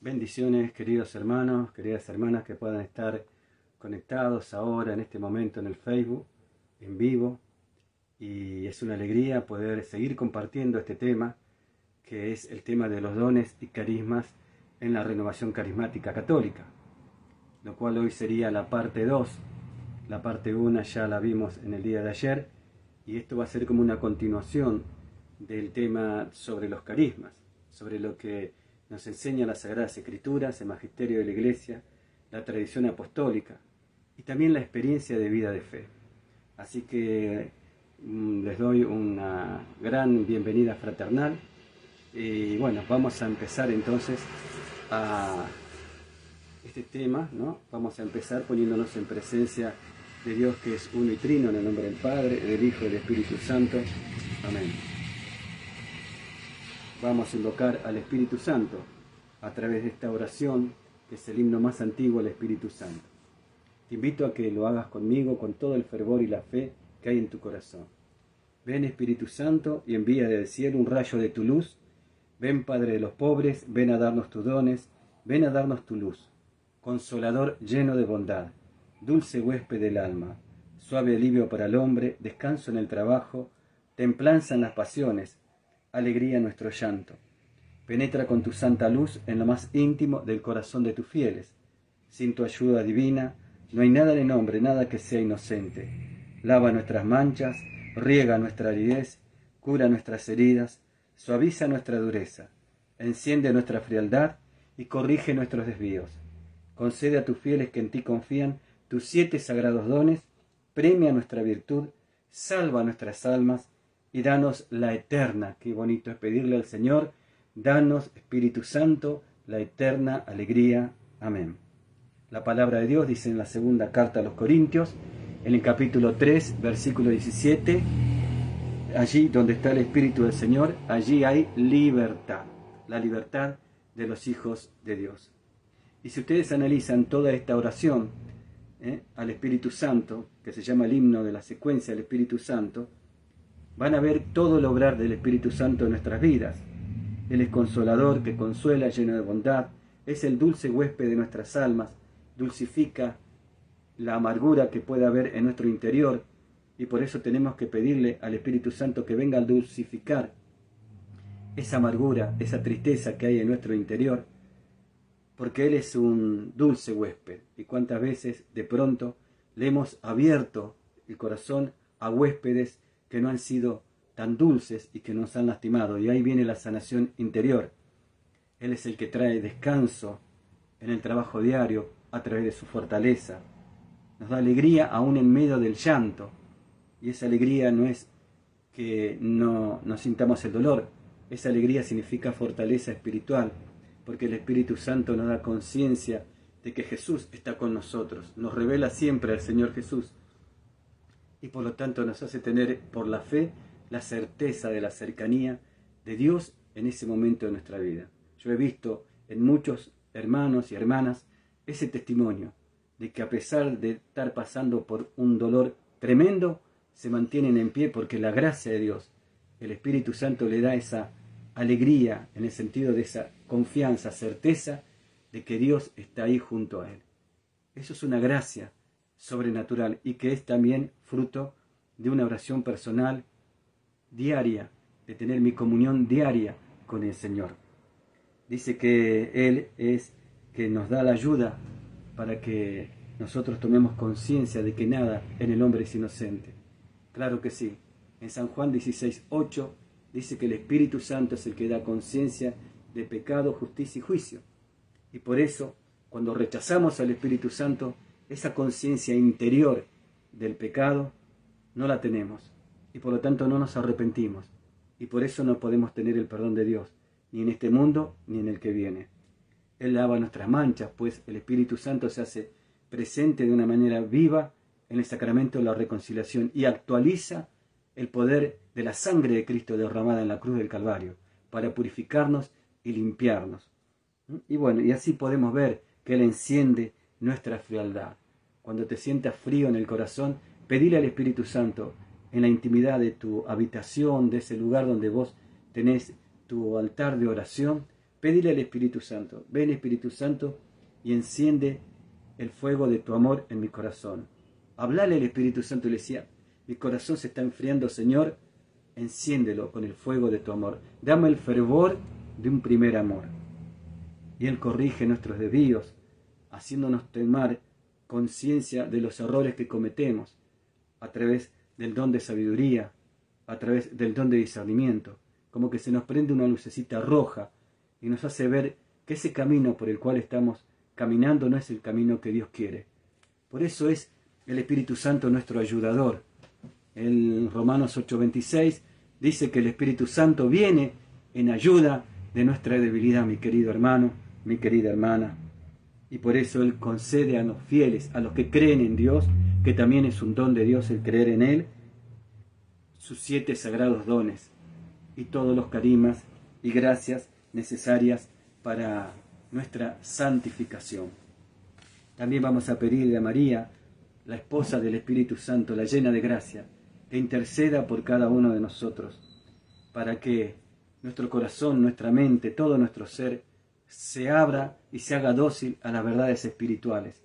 Bendiciones, queridos hermanos, queridas hermanas que puedan estar conectados ahora en este momento en el Facebook, en vivo. Y es una alegría poder seguir compartiendo este tema, que es el tema de los dones y carismas en la renovación carismática católica, lo cual hoy sería la parte 2. La parte 1 ya la vimos en el día de ayer, y esto va a ser como una continuación del tema sobre los carismas, sobre lo que nos enseña las Sagradas Escrituras, el magisterio de la Iglesia, la tradición apostólica y también la experiencia de vida de fe. Así que les doy una gran bienvenida fraternal y bueno, vamos a empezar entonces a este tema, ¿no? Vamos a empezar poniéndonos en presencia de Dios, que es uno y trino, en el nombre del Padre, del Hijo y del Espíritu Santo. Amén. Vamos a invocar al Espíritu Santo a través de esta oración, que es el himno más antiguo al Espíritu Santo. Te invito a que lo hagas conmigo con todo el fervor y la fe que hay en tu corazón. Ven, Espíritu Santo, y envía del cielo un rayo de tu luz. Ven, Padre de los pobres, ven a darnos tus dones, ven a darnos tu luz. Consolador lleno de bondad, dulce huésped del alma, suave alivio para el hombre, descanso en el trabajo, templanza en las pasiones, alegría en nuestro llanto. Penetra con tu santa luz en lo más íntimo del corazón de tus fieles. Sin tu ayuda divina, no hay nada en el hombre, nada que sea inocente. Lava nuestras manchas, riega nuestra aridez, cura nuestras heridas, suaviza nuestra dureza, enciende nuestra frialdad y corrige nuestros desvíos. Concede a tus fieles que en ti confían tus 7 sagrados dones, premia nuestra virtud, salva nuestras almas y danos la eterna, qué bonito es pedirle al Señor, danos, Espíritu Santo, la eterna alegría. Amén. La palabra de Dios dice en la segunda carta a los Corintios, en el capítulo 3, versículo 17, allí donde está el Espíritu del Señor, allí hay libertad, la libertad de los hijos de Dios. Y si ustedes analizan toda esta oración al Espíritu Santo, que se llama el himno de la secuencia del Espíritu Santo, van a ver todo el obrar del Espíritu Santo en nuestras vidas. Él es consolador, que consuela, lleno de bondad, es el dulce huésped de nuestras almas, dulcifica la amargura que pueda haber en nuestro interior, y por eso tenemos que pedirle al Espíritu Santo que venga a dulcificar esa amargura, esa tristeza que hay en nuestro interior, porque Él es un dulce huésped. Y cuántas veces de pronto le hemos abierto el corazón a huéspedes que no han sido tan dulces y que nos han lastimado, y ahí viene la sanación interior. Él es el que trae descanso en el trabajo diario a través de su fortaleza. Nos da alegría aún en medio del llanto, y esa alegría no es que no sintamos el dolor, esa alegría significa fortaleza espiritual, porque el Espíritu Santo nos da conciencia de que Jesús está con nosotros, nos revela siempre al Señor Jesús, y por lo tanto nos hace tener por la fe la certeza de la cercanía de Dios en ese momento de nuestra vida. Yo he visto en muchos hermanos y hermanas ese testimonio de que a pesar de estar pasando por un dolor tremendo, se mantienen en pie porque la gracia de Dios, el Espíritu Santo, le da esa alegría en el sentido de esa confianza, certeza de que Dios está ahí junto a él. Eso es una gracia sobrenatural y que es también fruto de una oración personal diaria, de tener mi comunión diaria con el Señor. Dice que Él es que nos da la ayuda para que nosotros tomemos conciencia de que nada en el hombre es inocente. Claro que sí. En San Juan 16:8 dice que el Espíritu Santo es el que da conciencia de pecado, justicia y juicio. Y por eso, cuando rechazamos al Espíritu Santo, esa conciencia interior del pecado no la tenemos. Y por lo tanto no nos arrepentimos. Y por eso no podemos tener el perdón de Dios, ni en este mundo, ni en el que viene. Él lava nuestras manchas, pues el Espíritu Santo se hace presente de una manera viva en el sacramento de la reconciliación y actualiza el poder de la sangre de Cristo derramada en la cruz del Calvario para purificarnos y limpiarnos. Y bueno, y así podemos ver que Él enciende nuestra frialdad. Cuando te sientas frío en el corazón, pedile al Espíritu Santo en la intimidad de tu habitación, de ese lugar donde vos tenés tu altar de oración, Pedile al Espíritu Santo, ven Espíritu Santo y enciende el fuego de tu amor en mi corazón. Hablale al Espíritu Santo y le decía, mi corazón se está enfriando, Señor, enciéndelo con el fuego de tu amor. Dame el fervor de un primer amor. Y Él corrige nuestros desvíos, haciéndonos tomar conciencia de los errores que cometemos a través del don de sabiduría, a través del don de discernimiento, como que se nos prende una lucecita roja y nos hace ver que ese camino por el cual estamos caminando no es el camino que Dios quiere. Por eso es el Espíritu Santo nuestro ayudador. En Romanos 8:26 dice que el Espíritu Santo viene en ayuda de nuestra debilidad, mi querido hermano, mi querida hermana. Y por eso Él concede a los fieles, a los que creen en Dios, que también es un don de Dios el creer en Él, sus 7 sagrados dones y todos los carimas y gracias necesarias para nuestra santificación. También vamos a pedirle a María, la esposa del Espíritu Santo, la llena de gracia, que interceda por cada uno de nosotros, para que nuestro corazón, nuestra mente, todo nuestro ser, se abra y se haga dócil a las verdades espirituales.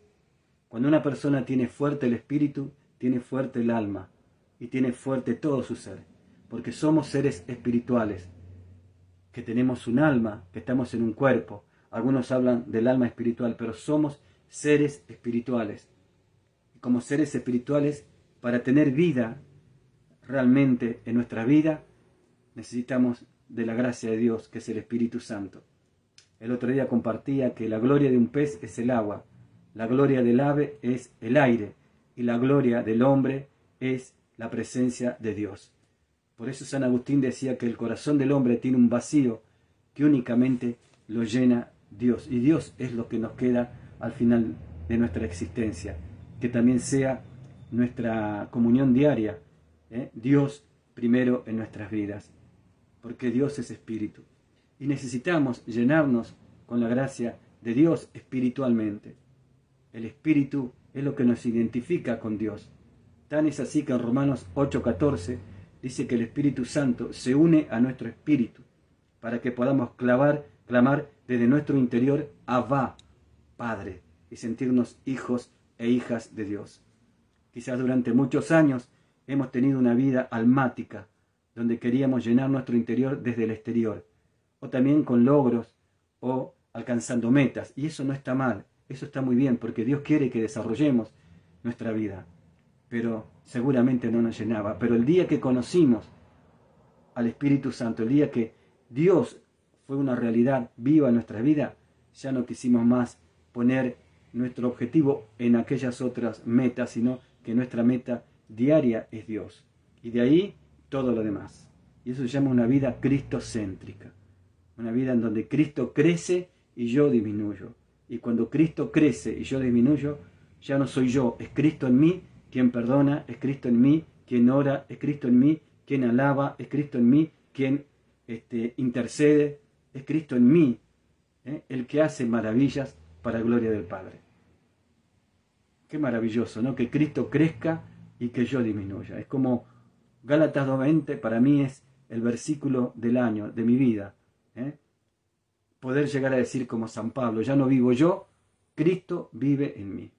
Cuando una persona tiene fuerte el espíritu, tiene fuerte el alma y tiene fuerte todo su ser, porque somos seres espirituales, que tenemos un alma, que estamos en un cuerpo. Algunos hablan del alma espiritual, pero somos seres espirituales. Y como seres espirituales, para tener vida realmente en nuestra vida, necesitamos de la gracia de Dios, que es el Espíritu Santo. El otro día compartía que la gloria de un pez es el agua, la gloria del ave es el aire, y la gloria del hombre es la presencia de Dios. Por eso San Agustín decía que el corazón del hombre tiene un vacío que únicamente lo llena Dios. Y Dios es lo que nos queda al final de nuestra existencia. Que también sea nuestra comunión diaria, Dios primero en nuestras vidas. Porque Dios es espíritu. Y necesitamos llenarnos con la gracia de Dios espiritualmente. El espíritu es lo que nos identifica con Dios. Tan es así que en Romanos 8:14 dice que el Espíritu Santo se une a nuestro espíritu para que podamos clamar desde nuestro interior, Abba, Padre, y sentirnos hijos e hijas de Dios. Quizás durante muchos años hemos tenido una vida almática, donde queríamos llenar nuestro interior desde el exterior, o también con logros o alcanzando metas, y eso no está mal, eso está muy bien, porque Dios quiere que desarrollemos nuestra vida. Pero seguramente no nos llenaba. Pero el día que conocimos al Espíritu Santo, el día que Dios fue una realidad viva en nuestra vida, ya no quisimos más poner nuestro objetivo en aquellas otras metas, sino que nuestra meta diaria es Dios. Y de ahí todo lo demás. Y eso se llama una vida cristocéntrica. Una vida en donde Cristo crece y yo disminuyo. Y cuando Cristo crece y yo disminuyo, ya no soy yo, es Cristo en mí quien perdona, es Cristo en mí quien ora, es Cristo en mí quien alaba, es Cristo en mí quien intercede, es Cristo en mí el que hace maravillas para gloria del Padre. Qué maravilloso, ¿no? Que Cristo crezca y que yo disminuya. Es como Gálatas 2:20, para mí es el versículo del año, de mi vida. Poder llegar a decir como San Pablo, ya no vivo yo, Cristo vive en mí.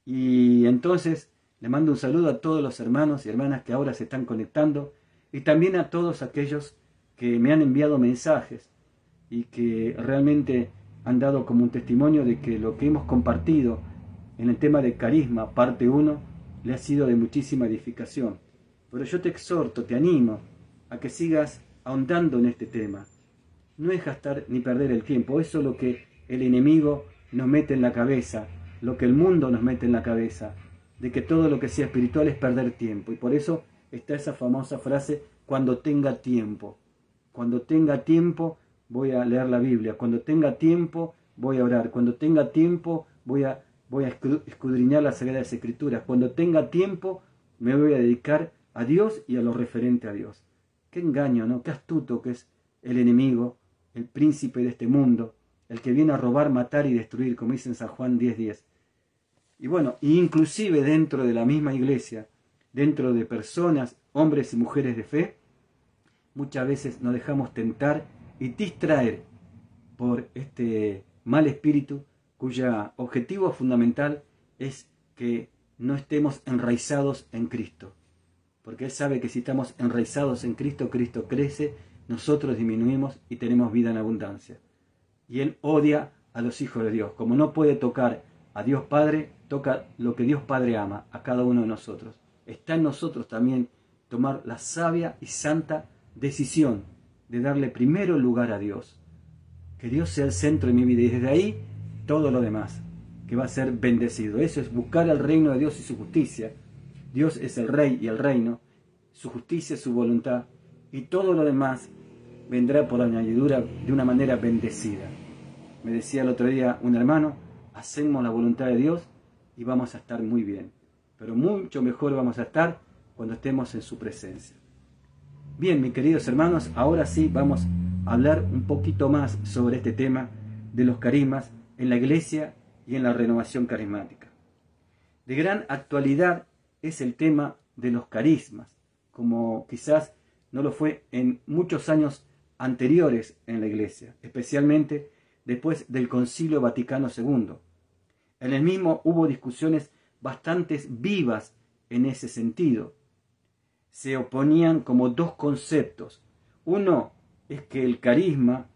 Y entonces le mando un saludo a todos los hermanos y hermanas que ahora se están conectando y también a todos aquellos que me han enviado mensajes y que realmente han dado como un testimonio de que lo que hemos compartido en el tema de carisma, parte 1, le ha sido de muchísima edificación. Pero yo te exhorto, te animo a que sigas ahondando en este tema. No es gastar ni perder el tiempo, eso es lo que el enemigo nos mete en la cabeza, lo que el mundo nos mete en la cabeza, de que todo lo que sea espiritual es perder tiempo. Y por eso está esa famosa frase, cuando tenga tiempo. Cuando tenga tiempo voy a leer la Biblia, cuando tenga tiempo voy a orar, cuando tenga tiempo voy a escudriñar las Sagradas Escrituras, cuando tenga tiempo me voy a dedicar a Dios y a lo referente a Dios. Qué engaño, ¿no? Qué astuto que es el enemigo, el príncipe de este mundo, el que viene a robar, matar y destruir, como dice en San Juan 10:10. Y bueno, inclusive dentro de la misma iglesia, dentro de personas, hombres y mujeres de fe, muchas veces nos dejamos tentar y distraer por este mal espíritu cuyo objetivo fundamental es que no estemos enraizados en Cristo. Porque él sabe que si estamos enraizados en Cristo, Cristo crece, nosotros disminuimos y tenemos vida en abundancia. Y él odia a los hijos de Dios. Como no puede tocar a Dios Padre, toca lo que Dios Padre ama a cada uno de nosotros. Está en nosotros también tomar la sabia y santa decisión de darle primero lugar a Dios. Que Dios sea el centro de mi vida y desde ahí todo lo demás, que va a ser bendecido. Eso es buscar el reino de Dios y su justicia. Dios es el rey y el reino, su justicia es su voluntad, y todo lo demás vendrá por añadidura de una manera bendecida. Me decía el otro día un hermano, hacemos la voluntad de Dios y vamos a estar muy bien. Pero mucho mejor vamos a estar cuando estemos en su presencia. Bien, mis queridos hermanos, ahora sí vamos a hablar un poquito más sobre este tema de los carismas en la iglesia y en la renovación carismática. De gran actualidad es el tema de los carismas, como quizás no lo fue en muchos años anteriores en la iglesia, especialmente después del Concilio Vaticano II. En el mismo hubo discusiones bastante vivas en ese sentido. Se oponían como dos conceptos. Uno es que el carisma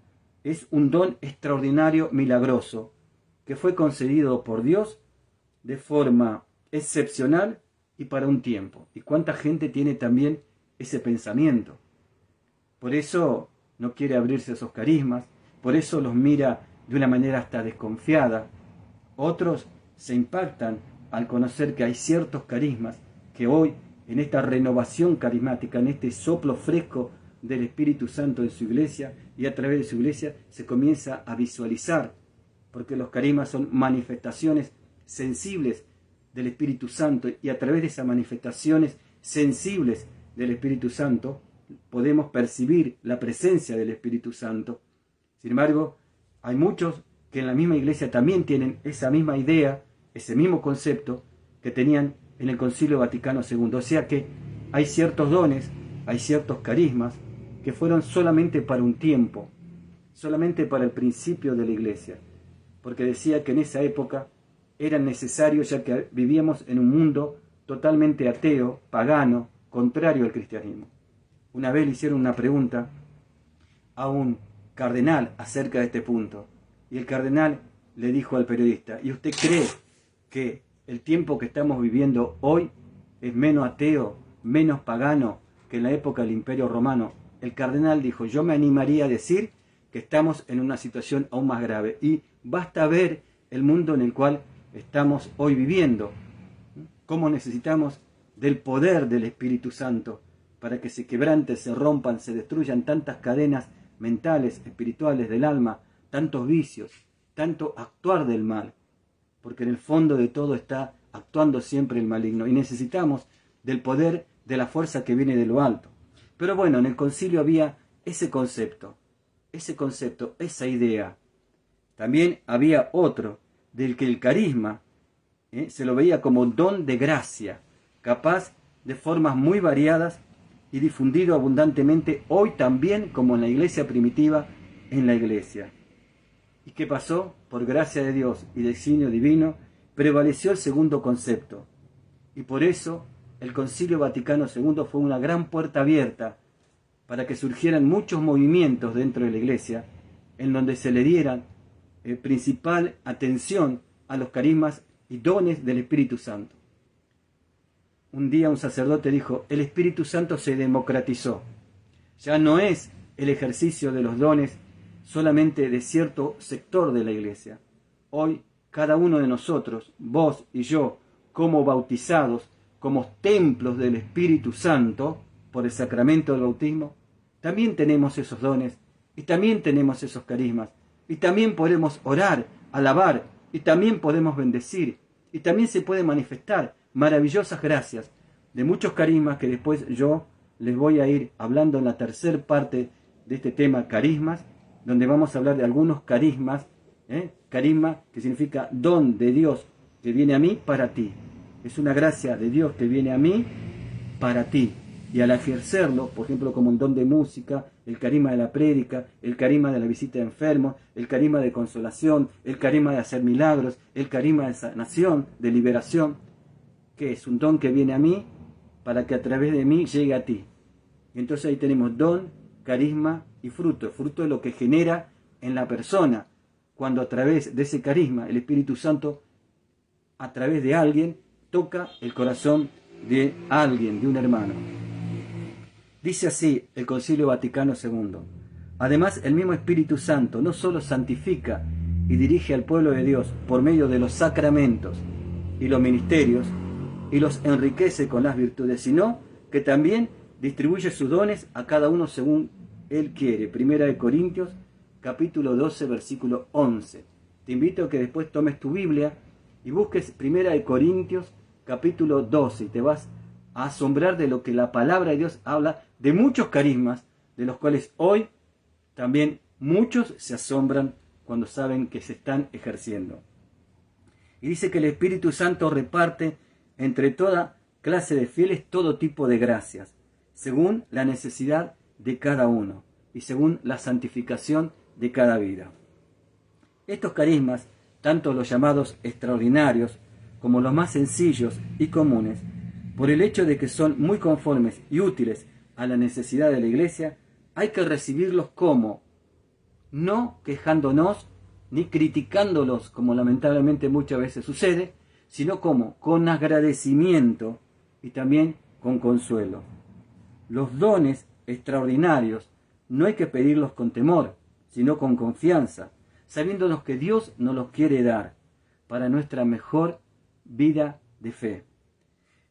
es un don extraordinario, milagroso, que fue concedido por Dios de forma excepcional y para un tiempo. ¿Y cuánta gente tiene también ese pensamiento? Por eso no quiere abrirse a esos carismas, por eso los mira de una manera hasta desconfiada. Otros se impactan al conocer que hay ciertos carismas que hoy, en esta renovación carismática, en este soplo fresco del Espíritu Santo en su iglesia y a través de su iglesia, se comienza a visualizar, porque los carismas son manifestaciones sensibles del Espíritu Santo, y a través de esas manifestaciones sensibles del Espíritu Santo podemos percibir la presencia del Espíritu Santo. Sin embargo, hay muchos que en la misma iglesia también tienen esa misma idea, ese mismo concepto que tenían en el Concilio Vaticano II. O sea que hay ciertos dones, hay ciertos carismas que fueron solamente para un tiempo, solamente para el principio de la iglesia, porque decía que en esa época eran necesarios, ya que vivíamos en un mundo totalmente ateo, pagano, contrario al cristianismo. Una vez le hicieron una pregunta a un cardenal acerca de este punto, y el cardenal le dijo al periodista: ¿y usted cree que el tiempo que estamos viviendo hoy es menos ateo, menos pagano que en la época del Imperio Romano? El cardenal dijo: yo me animaría a decir que estamos en una situación aún más grave, y basta ver el mundo en el cual estamos hoy viviendo, cómo necesitamos del poder del Espíritu Santo para que se quebranten, se rompan, se destruyan tantas cadenas mentales, espirituales del alma, tantos vicios, tanto actuar del mal, porque en el fondo de todo está actuando siempre el maligno, y necesitamos del poder de la fuerza que viene de lo alto. Pero bueno, en el concilio había ese concepto, esa idea. También había otro, del que el carisma se lo veía como don de gracia, capaz de formas muy variadas y difundido abundantemente hoy también, como en la iglesia primitiva, en la iglesia. ¿Y qué pasó? Por gracia de Dios y designio divino, prevaleció el segundo concepto. Y por eso el Concilio Vaticano II fue una gran puerta abierta para que surgieran muchos movimientos dentro de la iglesia, en donde se le dieran principal atención a los carismas y dones del Espíritu Santo. Un día un sacerdote dijo: el Espíritu Santo se democratizó. Ya no es el ejercicio de los dones solamente de cierto sector de la iglesia. Hoy cada uno de nosotros, vos y yo, como bautizados, como templos del Espíritu Santo, por el sacramento del bautismo, también tenemos esos dones y también tenemos esos carismas, y también podemos orar, alabar, y también podemos bendecir, y también se pueden manifestar maravillosas gracias de muchos carismas que después yo les voy a ir hablando en la tercera parte de este tema, carismas, donde vamos a hablar de algunos carismas, carisma que significa don de Dios que viene a mí para ti. Es una gracia de Dios que viene a mí para ti. Y al ejercerlo, por ejemplo, como el don de música, el carisma de la prédica, el carisma de la visita de enfermos, el carisma de consolación, el carisma de hacer milagros, el carisma de sanación, de liberación, que es un don que viene a mí para que a través de mí llegue a ti. Y entonces ahí tenemos don, carisma y fruto. El fruto es lo que genera en la persona, cuando a través de ese carisma el Espíritu Santo, a través de alguien, toca el corazón de alguien, de un hermano. Dice así el Concilio Vaticano II. Además, el mismo Espíritu Santo no solo santifica y dirige al pueblo de Dios por medio de los sacramentos y los ministerios, y los enriquece con las virtudes, sino que también distribuye sus dones a cada uno según Él quiere. Primera de Corintios, capítulo 12, versículo 11. Te invito a que después tomes tu Biblia y busques Primera de Corintios, capítulo 12, y te vas a asombrar de lo que la palabra de Dios habla, de muchos carismas, de los cuales hoy también muchos se asombran cuando saben que se están ejerciendo. Y dice que el Espíritu Santo reparte entre toda clase de fieles todo tipo de gracias, según la necesidad de cada uno y según la santificación de cada vida. Estos carismas, tanto los llamados extraordinarios como los más sencillos y comunes, por el hecho de que son muy conformes y útiles a la necesidad de la Iglesia, hay que recibirlos como, no quejándonos ni criticándolos, como lamentablemente muchas veces sucede, sino como con agradecimiento y también con consuelo. Los dones extraordinarios no hay que pedirlos con temor, sino con confianza, sabiéndonos que Dios nos los quiere dar para nuestra mejor vida de fe.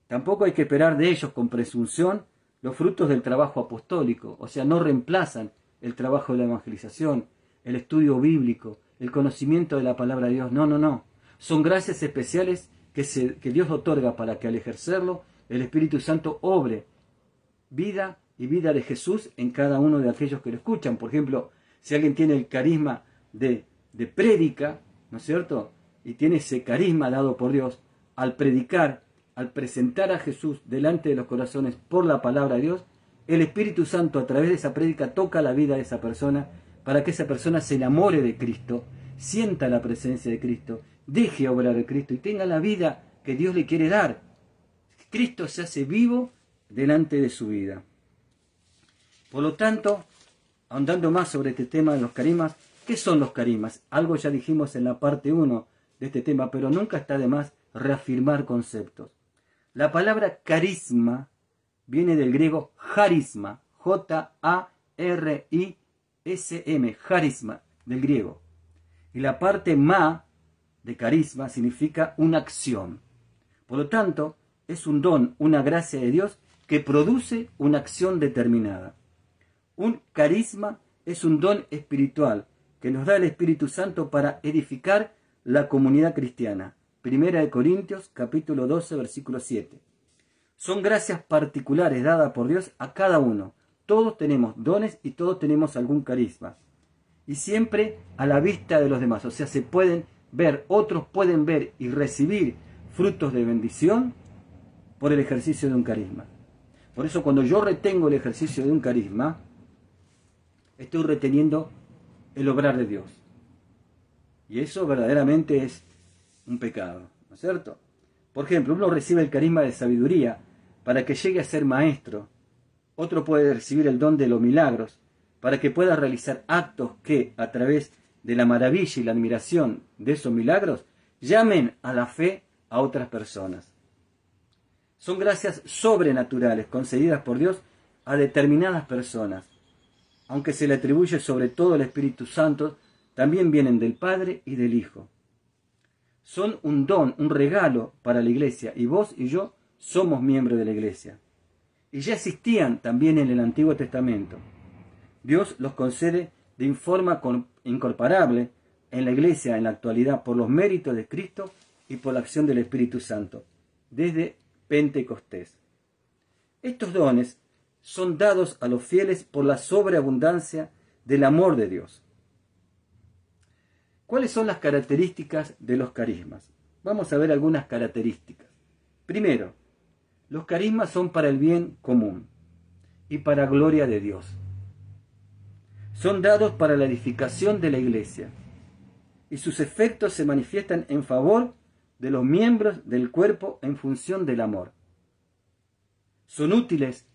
Tampoco hay que esperar de ellos con presunción los frutos del trabajo apostólico, o sea, no reemplazan el trabajo de la evangelización, el estudio bíblico, el conocimiento de la palabra de Dios. No. Son gracias especiales que Dios otorga para que al ejercerlo el Espíritu Santo obre vida y vida de Jesús en cada uno de aquellos que lo escuchan. Por ejemplo, si alguien tiene el carisma de prédica, ¿no es cierto? Y tiene ese carisma dado por Dios, al predicar, al presentar a Jesús delante de los corazones por la palabra de Dios, el Espíritu Santo a través de esa prédica toca la vida de esa persona para que esa persona se enamore de Cristo, sienta la presencia de Cristo, deje obrar de Cristo y tenga la vida que Dios le quiere dar. Cristo se hace vivo delante de su vida. Por lo tanto, ahondando más sobre este tema de los carismas, ¿qué son los carismas? Algo ya dijimos en la parte 1 de este tema, pero nunca está de más reafirmar conceptos. La palabra carisma viene del griego charisma, J-A-R-I-S-M, charisma, del griego. Y la parte ma de carisma significa una acción. Por lo tanto, es un don, una gracia de Dios que produce una acción determinada. Un carisma es un don espiritual que nos da el Espíritu Santo para edificar la comunidad cristiana. Primera de Corintios, capítulo 12, versículo 7. Son gracias particulares dadas por Dios a cada uno. Todos tenemos dones y todos tenemos algún carisma. Y siempre a la vista de los demás. O sea, se pueden ver, otros pueden ver y recibir frutos de bendición por el ejercicio de un carisma. Por eso cuando yo retengo el ejercicio de un carisma, estoy reteniendo el obrar de Dios. Y eso verdaderamente es un pecado, ¿no es cierto? Por ejemplo, uno recibe el carisma de sabiduría para que llegue a ser maestro. Otro puede recibir el don de los milagros para que pueda realizar actos que, a través de la maravilla y la admiración de esos milagros, llamen a la fe a otras personas. Son gracias sobrenaturales concedidas por Dios a determinadas personas. Aunque se le atribuye sobre todo al Espíritu Santo, también vienen del Padre y del Hijo. Son un don, un regalo para la Iglesia, y vos y yo somos miembros de la Iglesia. Y ya existían también en el Antiguo Testamento. Dios los concede de forma incomparable en la Iglesia en la actualidad por los méritos de Cristo y por la acción del Espíritu Santo, desde Pentecostés. Estos dones son dados a los fieles por la sobreabundancia del amor de Dios. ¿Cuáles son las características de los carismas? Vamos a ver algunas características. Primero, los carismas son para el bien común. y para gloria de Dios. Son dados para la edificación de la iglesia y sus efectos se manifiestan en favor de los miembros del cuerpo en función del amor. Son útiles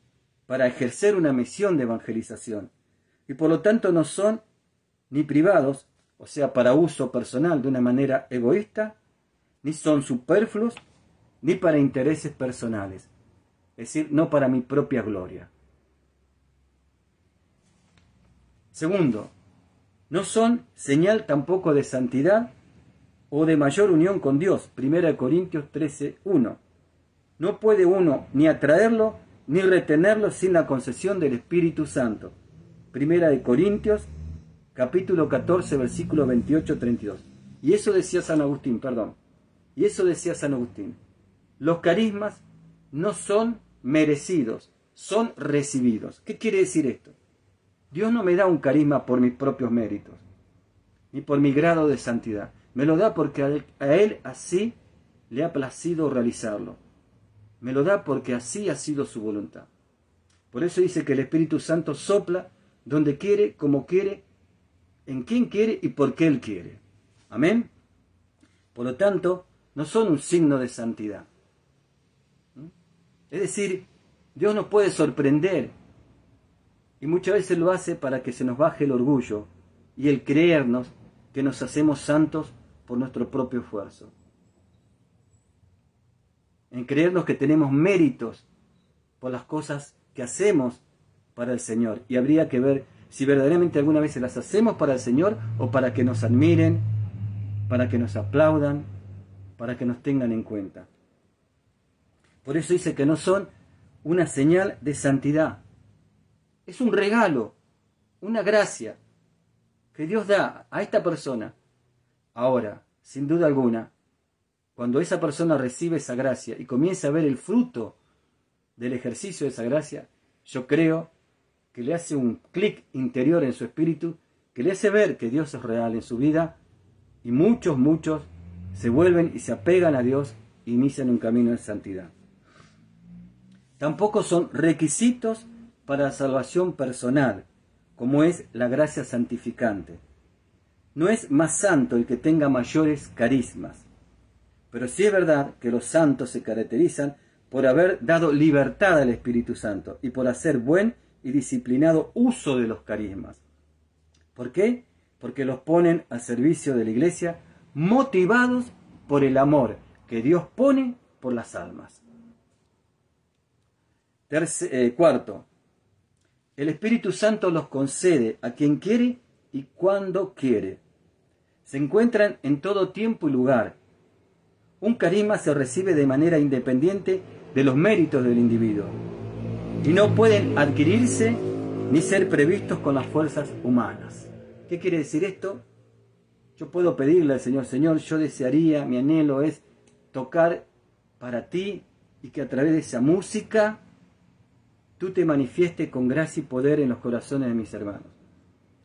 para ejercer una misión de evangelización y por lo tanto no son ni privados, o sea, para uso personal de una manera egoísta, ni son superfluos, ni para intereses personales, es decir, no para mi propia gloria. Segundo, no son señal tampoco de santidad o de mayor unión con Dios. 1 Corintios 13:1. No puede uno ni atraerlo ni retenerlo sin la concesión del Espíritu Santo. 1 Corintios, capítulo 14, versículo 28-32. Y eso decía San Agustín, Los carismas no son merecidos, son recibidos. ¿Qué quiere decir esto? Dios no me da un carisma por mis propios méritos, ni por mi grado de santidad. Me lo da porque a Él así le ha placido realizarlo. Me lo da porque así ha sido su voluntad. Por eso dice que el Espíritu Santo sopla donde quiere, como quiere, en quien quiere y por qué Él quiere. Amén. Por lo tanto, no son un signo de santidad. Es decir, Dios nos puede sorprender y muchas veces lo hace para que se nos baje el orgullo y el creernos que nos hacemos santos por nuestro propio esfuerzo. En creernos que tenemos méritos por las cosas que hacemos para el Señor. Y habría que ver si verdaderamente alguna vez las hacemos para el Señor o para que nos admiren, para que nos aplaudan, para que nos tengan en cuenta. Por eso dice que no son una señal de santidad. Es un regalo, una gracia que Dios da a esta persona. Ahora, sin duda alguna, cuando esa persona recibe esa gracia y comienza a ver el fruto del ejercicio de esa gracia, yo creo que le hace un clic interior en su espíritu, que le hace ver que Dios es real en su vida, y muchos se vuelven y se apegan a Dios e inician un camino de santidad. Tampoco son requisitos para la salvación personal, como es la gracia santificante. No es más santo el que tenga mayores carismas, pero sí es verdad que los santos se caracterizan por haber dado libertad al Espíritu Santo y por hacer buen y disciplinado uso de los carismas. ¿Por qué? Porque los ponen al servicio de la iglesia, motivados por el amor que Dios pone por las almas. Cuarto, el Espíritu Santo los concede a quien quiere y cuando quiere. Se encuentran en todo tiempo y lugar. Un carisma se recibe de manera independiente de los méritos del individuo y no pueden adquirirse ni ser previstos con las fuerzas humanas. ¿Qué quiere decir esto? Yo puedo pedirle al Señor, Señor, yo desearía, mi anhelo es tocar para ti y que a través de esa música tú te manifiestes con gracia y poder en los corazones de mis hermanos.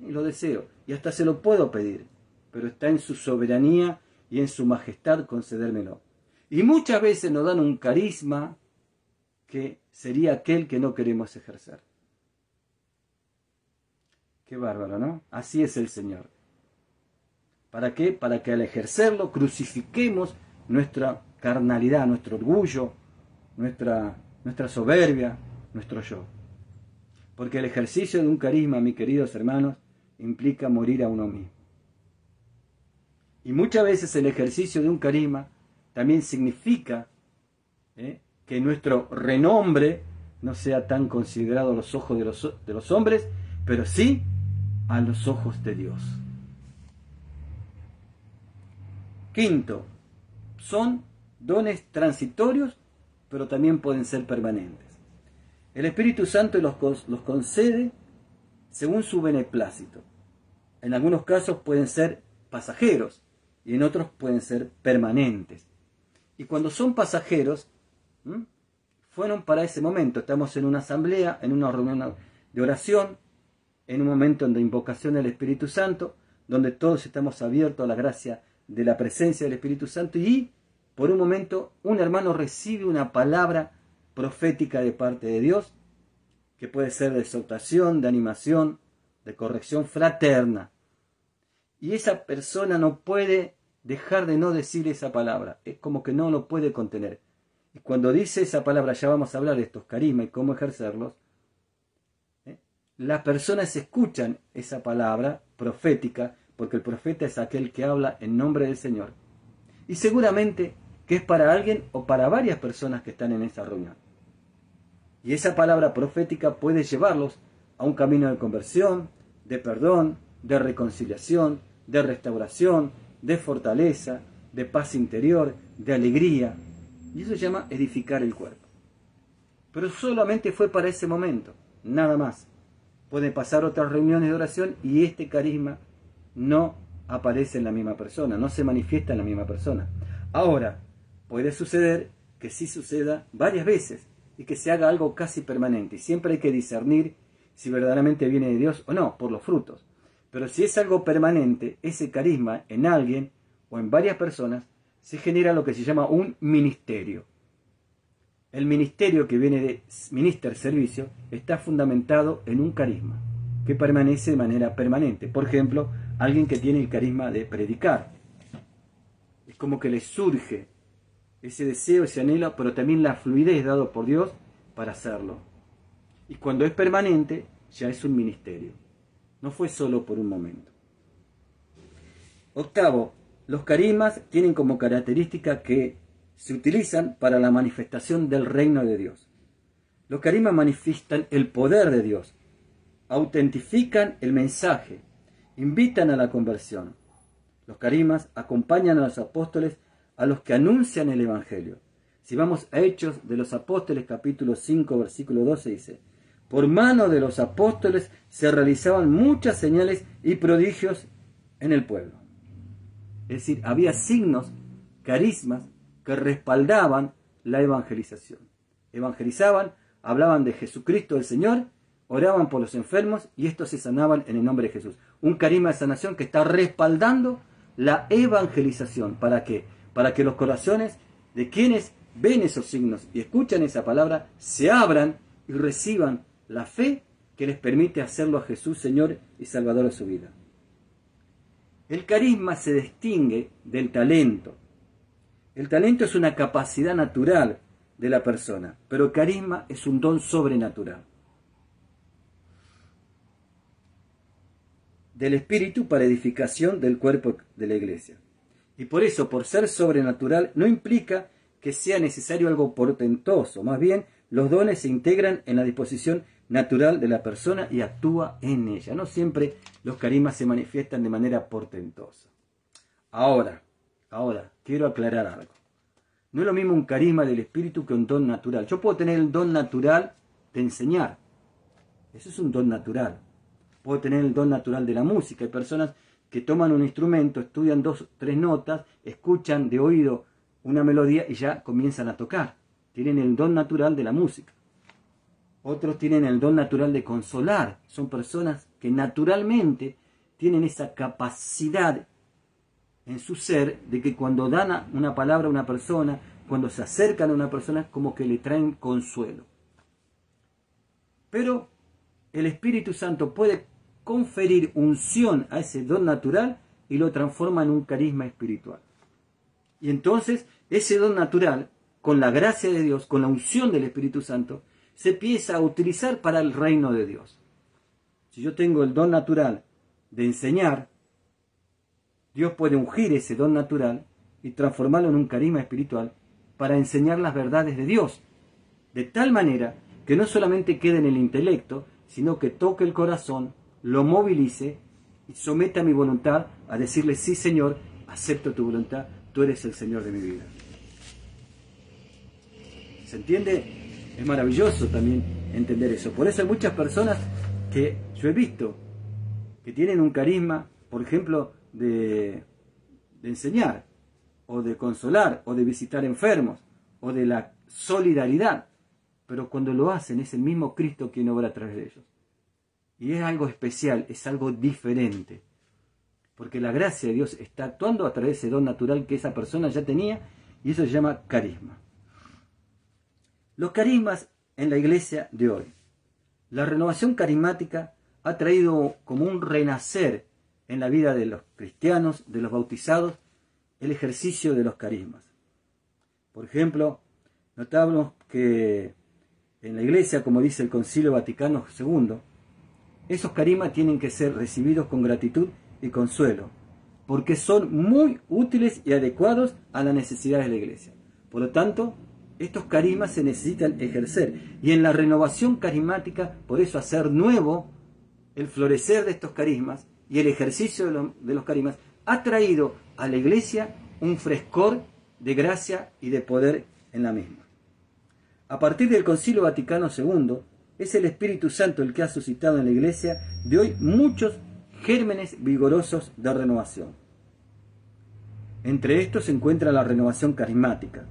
Y lo deseo, y hasta se lo puedo pedir, pero está en su soberanía y en su majestad concedérmelo. Y muchas veces nos dan un carisma que sería aquel que no queremos ejercer. Qué bárbaro, ¿no? Así es el Señor. ¿Para qué? Para que al ejercerlo crucifiquemos nuestra carnalidad, nuestro orgullo, nuestra soberbia, nuestro yo. Porque el ejercicio de un carisma, mis queridos hermanos, implica morir a uno mismo. Y muchas veces el ejercicio de un carisma también significa que nuestro renombre no sea tan considerado a los ojos de los hombres, pero sí a los ojos de Dios. Quinto, son dones transitorios, pero también pueden ser permanentes. El Espíritu Santo los concede según su beneplácito. En algunos casos pueden ser pasajeros y en otros pueden ser permanentes. Y cuando son pasajeros, fueron para ese momento. Estamos en una asamblea, en una reunión de oración, en un momento de invocación del Espíritu Santo, donde todos estamos abiertos a la gracia de la presencia del Espíritu Santo, y por un momento un hermano recibe una palabra profética de parte de Dios que puede ser de exhortación, de animación, de corrección fraterna. Y esa persona no puede dejar de no decir esa palabra, es como que no lo puede contener. Y cuando dice esa palabra, ya vamos a hablar de estos carismas y cómo ejercerlos, las personas escuchan esa palabra profética, porque el profeta es aquel que habla en nombre del Señor. Y seguramente que es para alguien o para varias personas que están en esa reunión. Y esa palabra profética puede llevarlos a un camino de conversión, de perdón, de reconciliación, de restauración, de fortaleza, de paz interior, de alegría. Y eso se llama edificar el cuerpo. Pero solamente fue para ese momento, nada más. Pueden pasar otras reuniones de oración y este carisma no aparece en la misma persona, no se manifiesta en la misma persona. Ahora, puede suceder que sí suceda varias veces y que se haga algo casi permanente. Y siempre hay que discernir si verdaderamente viene de Dios o no, por los frutos. Pero si es algo permanente, ese carisma en alguien o en varias personas, se genera lo que se llama un ministerio. El ministerio, que viene de minister, servicio, está fundamentado en un carisma que permanece de manera permanente. Por ejemplo, alguien que tiene el carisma de predicar. Es como que le surge ese deseo, ese anhelo, pero también la fluidez dado por Dios para hacerlo. Y cuando es permanente, ya es un ministerio. No fue solo por un momento. Octavo, los carismas tienen como característica que se utilizan para la manifestación del reino de Dios. Los carismas manifiestan el poder de Dios, autentifican el mensaje, invitan a la conversión. Los carismas acompañan a los apóstoles, a los que anuncian el Evangelio. Si vamos a Hechos de los Apóstoles, capítulo 5, versículo 12, dice: por mano de los apóstoles se realizaban muchas señales y prodigios en el pueblo. Es decir, había signos, carismas, que respaldaban la evangelización. Evangelizaban, hablaban de Jesucristo el Señor, oraban por los enfermos y estos se sanaban en el nombre de Jesús. Un carisma de sanación que está respaldando la evangelización. ¿Para qué? Para que los corazones de quienes ven esos signos y escuchan esa palabra se abran y reciban la fe que les permite hacerlo a Jesús Señor y Salvador de su vida. El carisma se distingue del talento. El talento es una capacidad natural de la persona, pero el carisma es un don sobrenatural del Espíritu para edificación del cuerpo de la iglesia. Y por eso, por ser sobrenatural, no implica que sea necesario algo portentoso. Más bien, los dones se integran en la disposición natural de la persona y actúa en ella. No siempre los carismas se manifiestan de manera portentosa. Ahora, quiero aclarar algo. No es lo mismo un carisma del Espíritu que un don natural. Yo puedo tener el don natural de enseñar. Eso es un don natural. Puedo tener el don natural de la música. Hay personas que toman un instrumento, estudian 2 o 3 notas, escuchan de oído una melodía y ya comienzan a tocar. Tienen el don natural de la música. Otros tienen el don natural de consolar. Son personas que naturalmente tienen esa capacidad en su ser de que cuando dan una palabra a una persona, cuando se acercan a una persona, como que le traen consuelo. Pero el Espíritu Santo puede conferir unción a ese don natural y lo transforma en un carisma espiritual. Y entonces ese don natural, con la gracia de Dios, con la unción del Espíritu Santo, se empieza a utilizar para el reino de Dios. Si yo tengo el don natural de enseñar, Dios puede ungir ese don natural y transformarlo en un carisma espiritual para enseñar las verdades de Dios, de tal manera que no solamente quede en el intelecto, sino que toque el corazón, lo movilice y someta mi voluntad a decirle: sí, Señor, acepto tu voluntad, tú eres el Señor de mi vida. ¿Se entiende? Es maravilloso también entender eso. Por eso hay muchas personas que yo he visto que tienen un carisma, por ejemplo, de enseñar, o de consolar, o de visitar enfermos, o de la solidaridad, pero cuando lo hacen es el mismo Cristo quien obra a través de ellos. Y es algo especial, es algo diferente, porque la gracia de Dios está actuando a través de ese don natural que esa persona ya tenía, y eso se llama carisma. Los carismas en la iglesia de hoy. La renovación carismática ha traído como un renacer en la vida de los cristianos, de los bautizados, el ejercicio de los carismas. Por ejemplo, notamos que en la Iglesia, como dice el Concilio Vaticano II, esos carismas tienen que ser recibidos con gratitud y consuelo, porque son muy útiles y adecuados a las necesidades de la Iglesia. Por lo tanto, estos carismas se necesitan ejercer, y en la renovación carismática, por eso hacer nuevo el florecer de estos carismas y el ejercicio de los carismas ha traído a la Iglesia un frescor de gracia y de poder en la misma. A partir del Concilio Vaticano II, es el Espíritu Santo el que ha suscitado en la Iglesia de hoy muchos gérmenes vigorosos de renovación. Entre estos se encuentra la renovación carismática.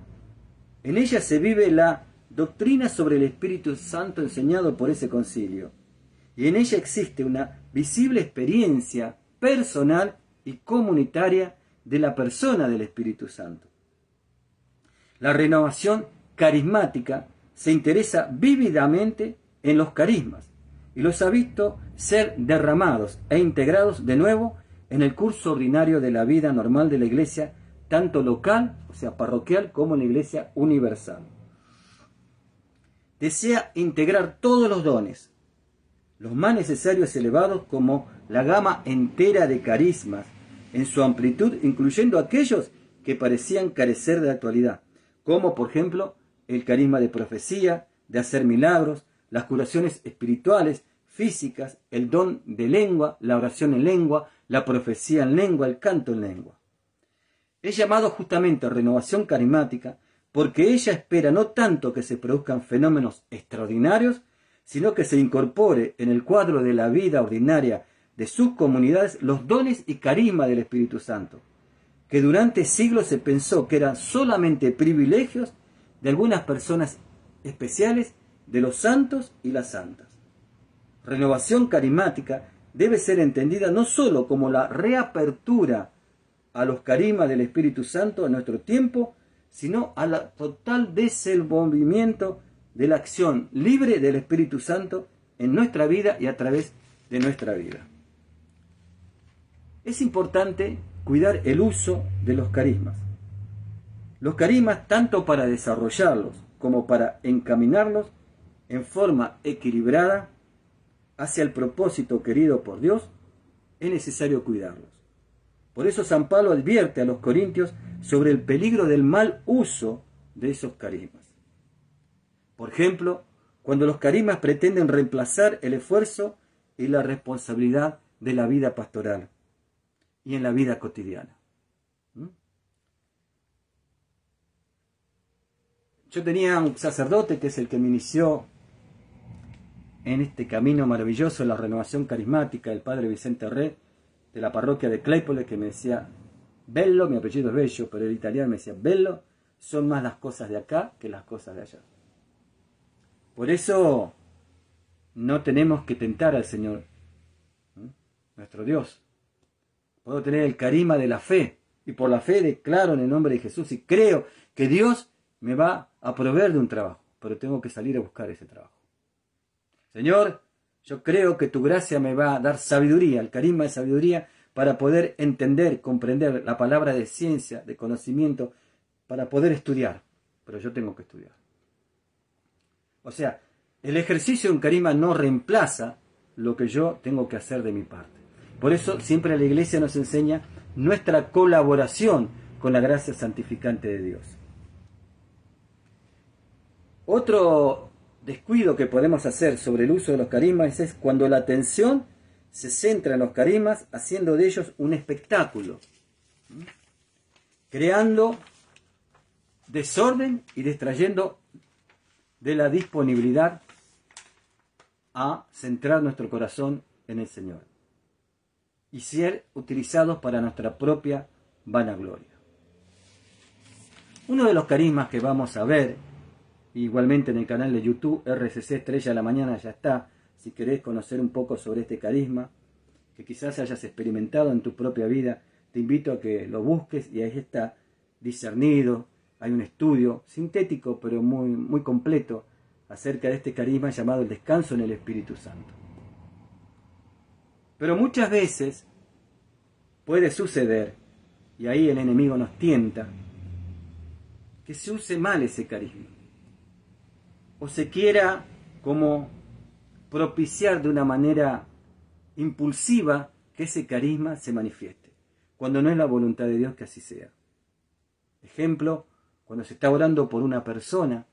En ella se vive la doctrina sobre el Espíritu Santo enseñado por ese concilio, y en ella existe una visible experiencia personal y comunitaria de la persona del Espíritu Santo. La renovación carismática se interesa vívidamente en los carismas y los ha visto ser derramados e integrados de nuevo en el curso ordinario de la vida normal de la Iglesia, tanto local, o sea, parroquial, como en la Iglesia universal. Desea integrar todos los dones, los más necesarios y elevados, como la gama entera de carismas, en su amplitud, incluyendo aquellos que parecían carecer de actualidad, como por ejemplo el carisma de profecía, de hacer milagros, las curaciones espirituales, físicas, el don de lengua, la oración en lengua, la profecía en lengua, el canto en lengua. Es llamado justamente renovación carismática porque ella espera no tanto que se produzcan fenómenos extraordinarios, sino que se incorpore en el cuadro de la vida ordinaria de sus comunidades los dones y carisma del Espíritu Santo, que durante siglos se pensó que eran solamente privilegios de algunas personas especiales, de los santos y las santas. Renovación carismática debe ser entendida no sólo como la reapertura a los carismas del Espíritu Santo en nuestro tiempo, sino a la total desenvolvimiento de la acción libre del Espíritu Santo en nuestra vida y a través de nuestra vida. Es importante cuidar el uso de los carismas. Los carismas, tanto para desarrollarlos como para encaminarlos en forma equilibrada hacia el propósito querido por Dios, es necesario cuidarlos. Por eso San Pablo advierte a los corintios sobre el peligro del mal uso de esos carismas. Por ejemplo, cuando los carismas pretenden reemplazar el esfuerzo y la responsabilidad de la vida pastoral y en la vida cotidiana. Yo tenía un sacerdote que es el que me inició en este camino maravilloso de la renovación carismática, el padre Vicente Red, de la parroquia de Claypole, que me decía, bello, mi apellido es Bello, pero el italiano me decía, bello, son más las cosas de acá que las cosas de allá. Por eso no tenemos que tentar al Señor, nuestro Dios. Puedo tener el carisma de la fe, y por la fe declaro en el nombre de Jesús y creo que Dios me va a proveer de un trabajo, pero tengo que salir a buscar ese trabajo. Señor, yo creo que tu gracia me va a dar sabiduría, el carisma de sabiduría, para poder entender, comprender la palabra de ciencia, de conocimiento, para poder estudiar, pero yo tengo que estudiar. O sea, el ejercicio de un carisma no reemplaza lo que yo tengo que hacer de mi parte. Por eso siempre la Iglesia nos enseña nuestra colaboración con la gracia santificante de Dios. Otro descuido que podemos hacer sobre el uso de los carismas es cuando la atención se centra en los carismas, haciendo de ellos un espectáculo, creando desorden y distrayendo de la disponibilidad a centrar nuestro corazón en el Señor y ser utilizados para nuestra propia vanagloria. Uno de los carismas que vamos a ver, igualmente en el canal de YouTube, RCC Estrella a la Mañana, ya está, si querés conocer un poco sobre este carisma, que quizás hayas experimentado en tu propia vida, te invito a que lo busques y ahí está, discernido, hay un estudio sintético pero muy completo acerca de este carisma llamado el descanso en el Espíritu Santo. Pero muchas veces puede suceder, y ahí el enemigo nos tienta, que se use mal ese carisma, o se quiera como propiciar de una manera impulsiva que ese carisma se manifieste, cuando no es la voluntad de Dios que así sea. Ejemplo, cuando se está orando por una persona,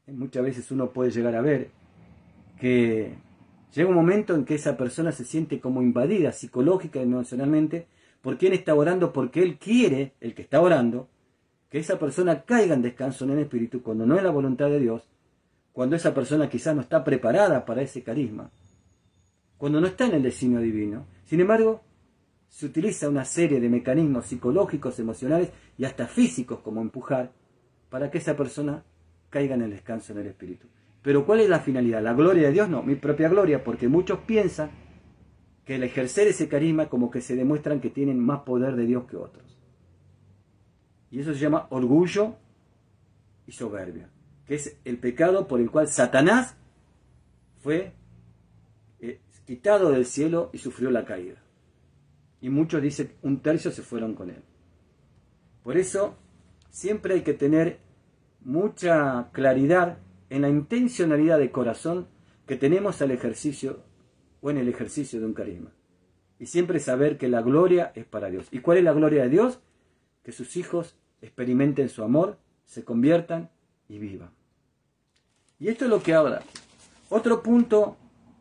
muchas veces uno puede llegar a ver que llega un momento en que esa persona se siente como invadida psicológica y emocionalmente, porque él está orando porque él quiere, el que está orando, que esa persona caiga en descanso en el Espíritu, cuando no es la voluntad de Dios, cuando esa persona quizás no está preparada para ese carisma, cuando no está en el designio divino. Sin embargo, se utiliza una serie de mecanismos psicológicos, emocionales y hasta físicos, como empujar, para que esa persona caiga en el descanso en el Espíritu. Pero ¿cuál es la finalidad? ¿La gloria de Dios? No, mi propia gloria, porque muchos piensan que al ejercer ese carisma como que se demuestran que tienen más poder de Dios que otros. Y eso se llama orgullo y soberbia, que es el pecado por el cual Satanás fue quitado del cielo y sufrió la caída. Y muchos dicen, 1/3 se fueron con él. Por eso, siempre hay que tener mucha claridad en la intencionalidad de corazón que tenemos al ejercicio o en el ejercicio de un carisma. Y siempre saber que la gloria es para Dios. ¿Y cuál es la gloria de Dios? Que sus hijos experimenten su amor, se conviertan y vivan. Y esto es lo que habla. Otro punto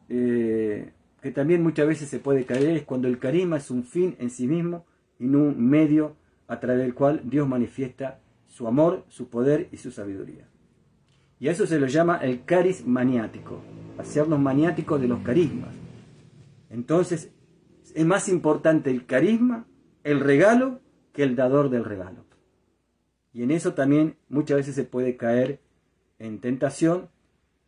que también muchas veces se puede caer es cuando el carisma es un fin en sí mismo y no un medio a través del cual Dios manifiesta su amor, su poder y su sabiduría. Y a eso se lo llama el caris maniático, hacernos maniáticos de los carismas. Entonces, es más importante el carisma, el regalo, que el dador del regalo. Y en eso también muchas veces se puede caer en tentación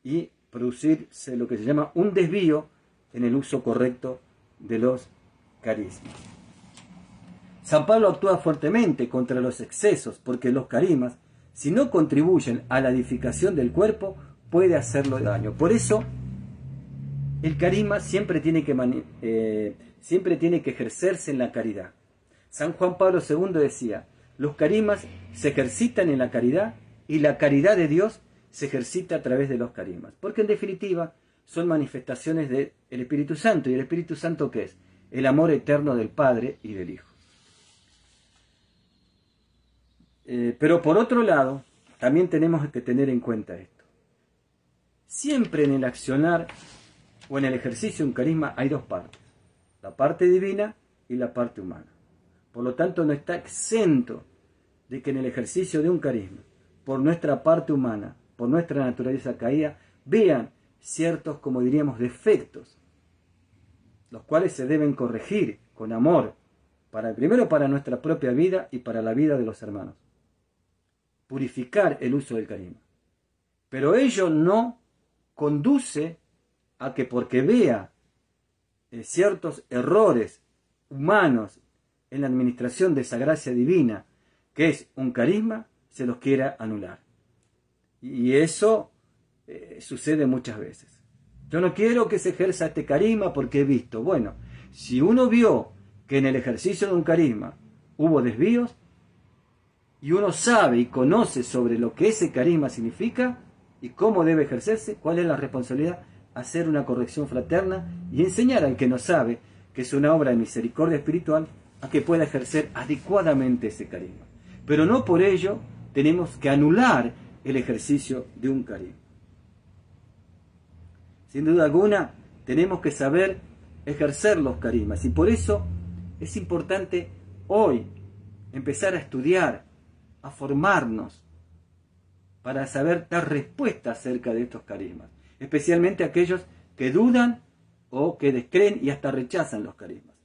y producirse lo que se llama un desvío en el uso correcto de los carismas. San Pablo actúa fuertemente contra los excesos, porque los carismas, si no contribuyen a la edificación del cuerpo, puede hacerlo daño. Por eso, el carisma siempre tiene que ejercerse en la caridad. San Juan Pablo II decía, los carismas se ejercitan en la caridad y la caridad de Dios se ejercita a través de los carismas. Porque en definitiva son manifestaciones del Espíritu Santo. ¿Y el Espíritu Santo qué es? El amor eterno del Padre y del Hijo. Pero por otro lado, también tenemos que tener en cuenta esto. Siempre en el accionar o en el ejercicio de un carisma hay dos partes. La parte divina y la parte humana. Por lo tanto, no está exento de que en el ejercicio de un carisma, por nuestra parte humana, por nuestra naturaleza caída, vean ciertos, como diríamos, defectos, los cuales se deben corregir con amor, primero para nuestra propia vida y para la vida de los hermanos. Purificar el uso del carisma. Pero ello no conduce a que porque vea ciertos errores humanos en la administración de esa gracia divina, que es un carisma, se los quiera anular. Y eso sucede muchas veces. Yo no quiero que se ejerza este carisma porque he visto. Bueno, si uno vio que en el ejercicio de un carisma hubo desvíos, y uno sabe y conoce sobre lo que ese carisma significa y cómo debe ejercerse, cuál es la responsabilidad, hacer una corrección fraterna y enseñar al que no sabe, que es una obra de misericordia espiritual, a que pueda ejercer adecuadamente ese carisma. Pero no por ello tenemos que anular el ejercicio de un carisma. Sin duda alguna, tenemos que saber ejercer los carismas y por eso es importante hoy empezar a estudiar, a formarnos para saber dar respuesta acerca de estos carismas, especialmente aquellos que dudan o que descreen y hasta rechazan los carismas.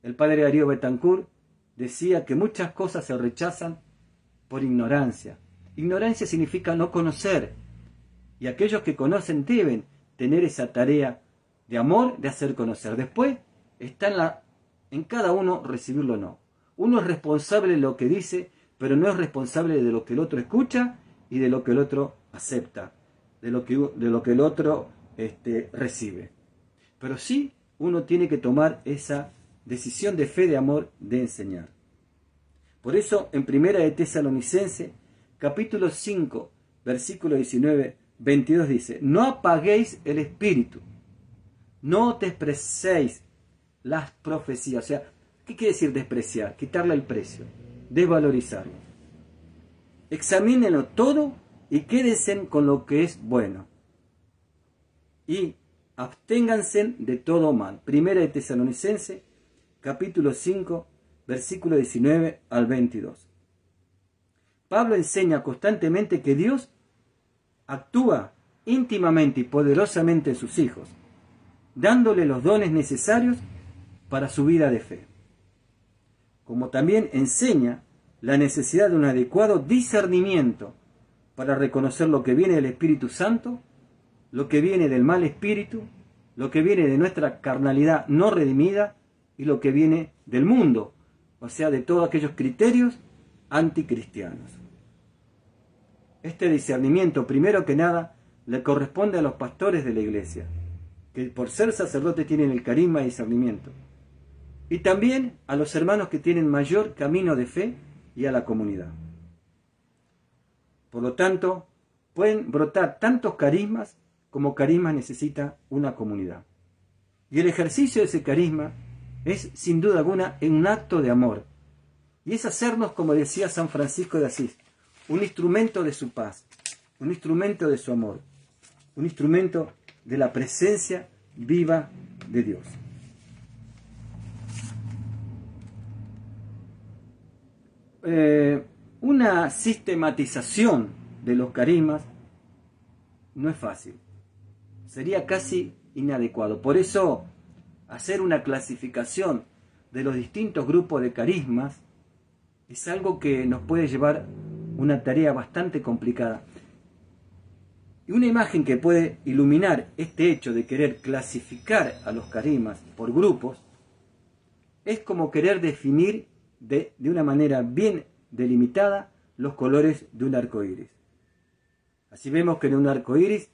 El padre Darío Betancourt decía que muchas cosas se rechazan por ignorancia. Ignorancia significa no conocer, y aquellos que conocen deben tener esa tarea de amor, de hacer conocer. Después está en cada uno recibirlo o no. Uno es responsable de lo que dice, pero no es responsable de lo que el otro escucha y de lo que el otro acepta. de lo que el otro recibe. Pero sí uno tiene que tomar esa decisión de fe, de amor, de enseñar. Por eso en Primera de Tesalonicenses, capítulo 5, versículo 19, 22 dice: no apaguéis el espíritu, no despreciéis las profecías. O sea, ¿qué quiere decir despreciar? Quitarle el precio, desvalorizarlo. Examínenlo todo y quédense con lo que es bueno. Y absténganse de todo mal. Primera de Tesalonicenses, capítulo 5, versículo 19 al 22. Pablo enseña constantemente que Dios actúa íntimamente y poderosamente en sus hijos, dándole los dones necesarios para su vida de fe. Como también enseña la necesidad de un adecuado discernimiento para reconocer lo que viene del Espíritu Santo, lo que viene del mal espíritu, lo que viene de nuestra carnalidad no redimida y lo que viene del mundo, o sea, de todos aquellos criterios anticristianos. Este discernimiento, primero que nada, le corresponde a los pastores de la iglesia, que por ser sacerdotes tienen el carisma de discernimiento, y también a los hermanos que tienen mayor camino de fe y a la comunidad. Por lo tanto, pueden brotar tantos carismas como carismas necesita una comunidad. Y el ejercicio de ese carisma es, sin duda alguna, un acto de amor. Y es hacernos, como decía San Francisco de Asís, un instrumento de su paz, un instrumento de su amor, un instrumento de la presencia viva de Dios. Una sistematización de los carismas no es fácil, sería casi inadecuado. Por eso, hacer una clasificación de los distintos grupos de carismas es algo que nos puede llevar una tarea bastante complicada. Y una imagen que puede iluminar este hecho de querer clasificar a los carismas por grupos es como querer definir de una manera bien delimitada los colores de un arco iris. Así vemos que en un arco iris,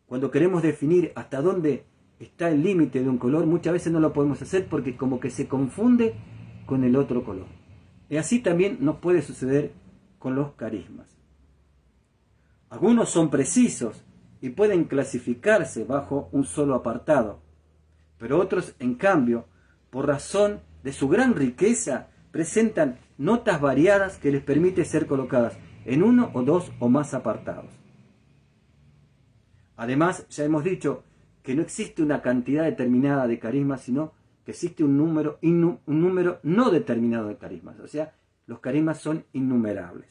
cuando queremos definir hasta dónde está el límite de un color, muchas veces no lo podemos hacer porque como que se confunde con el otro color. Y así también nos puede suceder con los carismas. Algunos son precisos y pueden clasificarse bajo un solo apartado, pero otros, en cambio, por razón de su gran riqueza, presentan notas variadas que les permite ser colocadas en uno o dos o más apartados. Además, ya hemos dicho que no existe una cantidad determinada de carismas, sino que existe un número no determinado de carismas. O sea, los carismas son innumerables.